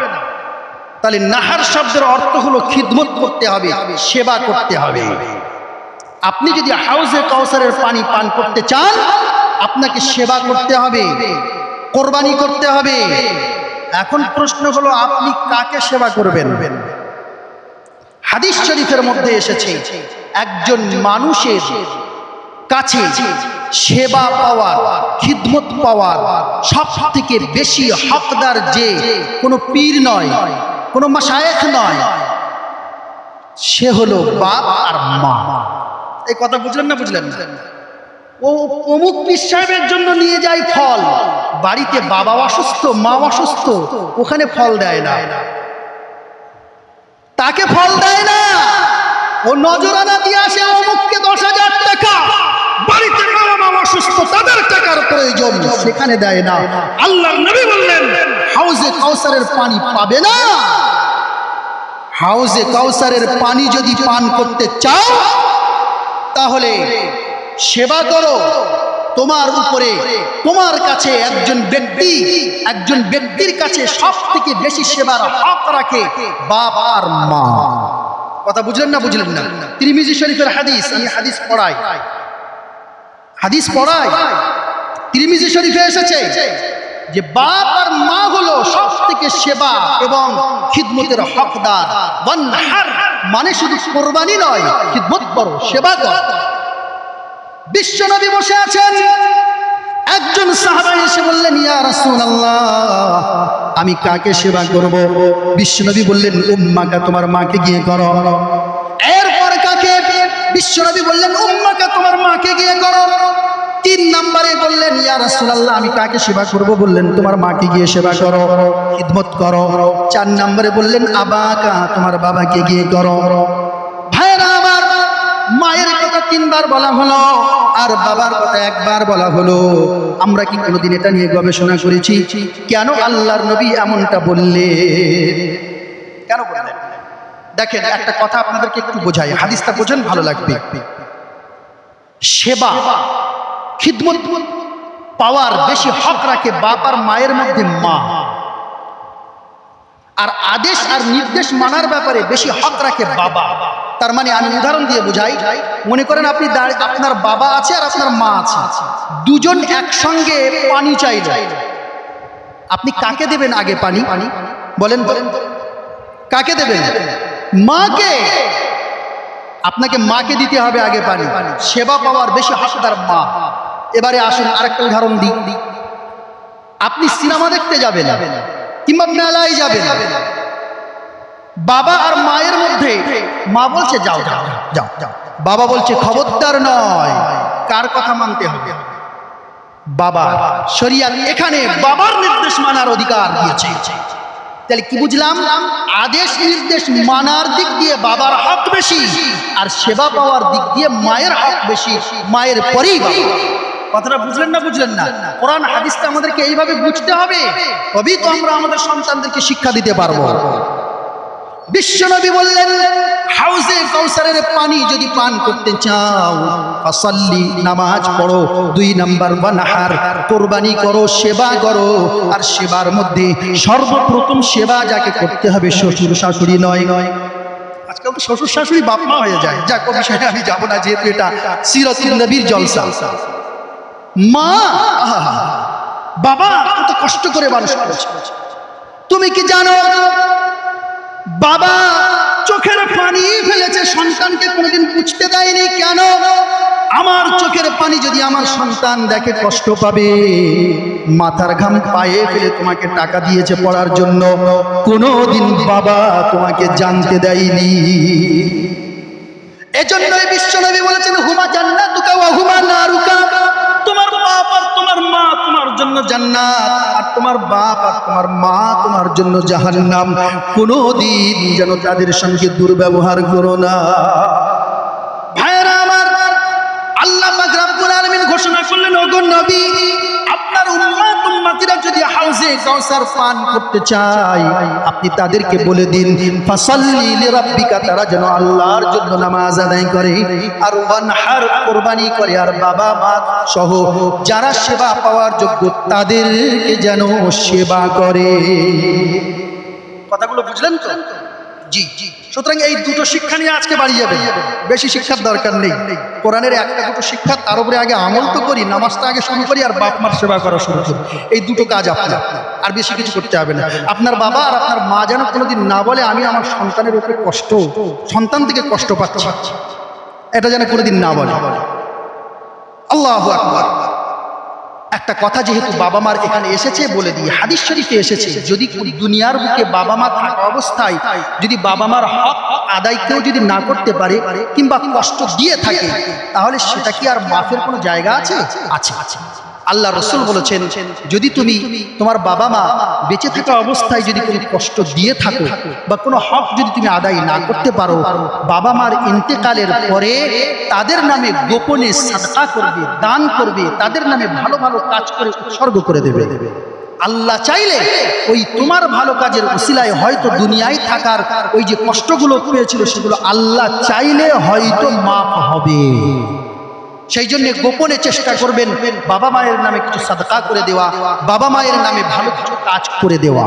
তাহলে নাহার শব্দের অর্থ হলো খিদমত করতে হবে, সেবা করতে হবে। আপনি যদি হাউজে কাউসারের পানি পান করতে চান, আপনাকে সেবা করতে হবে, কোরবানি করতে হবে। এখন প্রশ্ন হলো আপনি কাকে সেবা করবেন? হাদিস শরীফের মধ্যে এসেছে একজন মানুষের কাছে সেবা পাওয়ার, খিদমত পাওয়ার সব থেকে বেশি হকদার যে কোনো পীর নয়, কোনো মাশায়েখ নয়, সে হলো বাপ আর মা। এই কথা বুঝলেন না? বুঝলেন না? ও অমুক পীর সাহেবের জন্য নিয়ে যায় ফল, বাড়িতে বাবা অসুস্থ, মা অসুস্থ, ওখানে ফল দেয় না, তাকে ফল দেয় না। ও নজরানা দিয়ে আসে অমুককে 10,000 টাকা, বাড়িতে বাবা মা অসুস্থ, তাদের টাকার প্রয়োজন, সেখানে দেয় না। আল্লাহর নবী বললেন হাউজে কাউসারের পানি পাবে না। হাউজে কাউসারের পানি যদি পান করতে চাও তাহলে সেবা করো, তোমার উপরে, তোমার কাছে একজন ব্যক্তির কাছে সব থেকে বেশি সেবার হক রাখে বাপ আর মা। কথা বুঝলেন না? বুঝলেন না? তিরমিজি শরীফের হাদিস, আমি হাদিস পড়াই, তিরমিজি শরীফে এসেছে যে বাপ আর মা হলো সব থেকে সেবা এবং খিদমতের হকদার। ওয়ানহার মানে শুধু কুরবানি নয়, খিদমত করো, সেবা করো। বিশ্বনবী বসে আছেন, একজন সাহাবা এসে বললেন, ইয়া রাসূলুল্লাহ, আমি কাকে সেবা করব? বিশ্বনবী বললেন, উম্মাকা, তোমার মাকে গিয়ে করো। এরপর কাকে? বিশ্বনবী বললেন, উম্মাকা, তোমার মাকে গিয়ে করো। 3 নম্বরে বললেন, ইয়া রাসূলুল্লাহ, আমি কাকে সেবা করব? বললেন, তোমার মাকে গিয়ে সেবা করো, খিদমত করো। 4 নম্বরে বললেন, আবাকা, তোমার বাবাকে গিয়ে করো। ভাইরা আমার, মায়ের কথা 3 বার বলা হলো আর বাবার কথা 1 বার বলা হলো। আমরা কি কোনোদিন এটা নিয়ে গবেষণা করেছি কেন আল্লাহর নবী এমনটা বললেন? কেন বললেন? দেখেন, একটা কথা আপনাদেরকে একটু বোঝাই, হাদিসটা বোঝেন, ভালো লাগবে। সেবা, খিদমত পাওয়ার বেশি হক রাখে বাপ আর মায়ের মধ্যে মা। আর আদেশ আর নির্দেশ মানার ব্যাপারে বেশি হক রাখে বাবা। তার মানে আমি উদাহরণ দিয়ে বুঝাই। মনে করেন আপনি আপনার বাবা আছে আর আপনার মা আছে, দুজন একসঙ্গে পানি চাইলে আপনি কাকে দেবেন আগে পানি? বলেন বলেন, কাকে দেবেন? মাকে। আপনাকে মাকে দিতে হবে আগে পানি। সেবা পাওয়ার বেশি হকদার মা। এবারে আসুন আরেকটা উদাহরণ দিই। আপনি সিনেমা দেখতে যাবেন কিংবা মেলায় যাবেন, বাবা আর মায়ের মধ্যে মা বলছে যাও যাও যাও যাও, বাবা বলছে খবরদার নয়। কার কথা মানতে হবে? বাবা। শরীয়ত এখানে বাবার নির্দেশ মানার অধিকার দিয়েছে। তাহলে কি বুঝলাম? আদেশ নির্দেশ মানার দিক দিয়ে বাবার হক বেশি, আর সেবা পাওয়ার দিক দিয়ে মায়ের হক বেশি, মায়ের পরেই বাবা। কথাটা বুঝলেন না? বুঝলেন না? কোরআন হাদিসটা আমাদেরকে এইভাবে বুঝতে হবে, তবেই তো আমরা আমাদের সন্তানদেরকে শিক্ষা দিতে পারবো। বিশ্বনবী বললেন, হাউজে কাউসারের পানি যদি পান করতে চাও, ফাসাল্লি, নামাজ পড়ো। 2 নাম্বার, ওয়ানহার, কুরবানি করো, সেবা করো। আর সেবার মধ্যে সর্বপ্রথম সেবা যাকে করতে হবে শ্বশুর শাশুড়ি নয়। আজকাল তো শ্বশুর শাশুড়ি বাপ মা হয়ে যায়। যাক, ওই বিষয়ে আমি যাব না, যেহেতু এটা সিরাতুন নবীর জলসা। মা, বাবা কত কষ্ট করে মানুষ করেছে। তুমি কি জানো বাবা চোখের পানি ফেলেছে, সন্তানকে কোনোদিন বুঝতে দেয়নি? কেন? আমার চোখের পানি যদি আমার সন্তান দেখে কষ্ট পাবে। মাথার ঘাম পায়ে ফেলে তোমাকে টাকা দিয়েছে পড়ার জন্য, কোনোদিন বাবা তোমাকে জানতে দেয়নি। এজন্যই বিশ্বনবী বলেছেন, হুমা জান্নাতুকা ওয়া হুমা নারুকা। তোমার বাপ আর তোমার মা তোমার জন্য জান্নাত, আর তোমার বাপ আর তোমার মা তোমার জন্য জাহান্নাম। কোনোদিন যেন তাদের সঙ্গে দুর্ব্যবহার করো না। ভাইরা আমার, আল্লাহ পাক রব্বুল আলামিন ঘোষণা করলেন, ওগো নবী, আপনার উম্মত উম্মতিরা যদি হাউজে কাউসার পান করতে চায়, আপনি তাদেরকে বলে দিন, ফাসাল্লি লিরাব্বিকা, তারা যেন আল্লাহর জন্য নামাজ আদায় করে, আর ওয়ানহার, কুরবানি করে, আর বাবা মা সহ যারা সেবা পাওয়ার যোগ্য তাদেরকে যেন সেবা করে। কথাগুলো বুঝলেন তো? জি জি। সুতরাং এই 2টো শিক্ষা নিয়ে আজকে বাড়ি যাবে, বেশি শিক্ষার দরকার নেই। কোরআনের 1টা-2টো শিক্ষা, তার উপরে আগে আমল তো করি, নামাজটা আগে শুরু করি, আর বাপ মার সেবা করা শুরু করি। এই 2টো কাজ আপনার, আর বেশি কিছু করতে হবে না। আপনার বাবা আর আপনার মা যেন কোনোদিন না বলে আমি আমার সন্তানের উপরে সন্তান থেকে কষ্ট পাচ্ছি, এটা যেন কোনোদিন না বলে। আল্লাহু আকবার। একটা কথা যেহেতু বাবা মার এখানে এসেছে বলে দিই, হাদিস শরীফে এসেছে, যদি দুনিয়ার বুকে বাবা মা থাকা অবস্থায় যদি বাবা মার হক আদায় কেউ যদি না করতে পারে কিংবা কষ্ট দিয়ে থাকে, তাহলে সেটা কি আর মাফের কোনো জায়গা আছে? আছে। আল্লাহ রাসূল বলেছেন, যদি তুমি তোমার বাবা মা বেঁচে থাকা অবস্থায় যদি কোনো কষ্ট দিয়ে থাকো বা কোনো হক যদি তুমি আদায় না করতে পারো, বাবা মার ইন্তেকালের পরে তাদের নামে গোপনে সাদকা করবে, দান করবে, তাদের নামে ভালো ভালো কাজ করে উৎসর্গ করে দেবে। আল্লাহ চাইলে ওই তোমার ভালো কাজের ওসিলায় হয়তো দুনিয়ায় থাকার ওই যে কষ্টগুলো পেয়েছিল সেগুলো আল্লাহ চাইলে হয়তো মাফ হবে। সেই জন্য গোপনে চেষ্টা করবেন বাবা মায়ের নামে কিছু সাদকা করে দেওয়া, বাবা মায়ের নামে ভালো কিছু কাজ করে দেওয়া।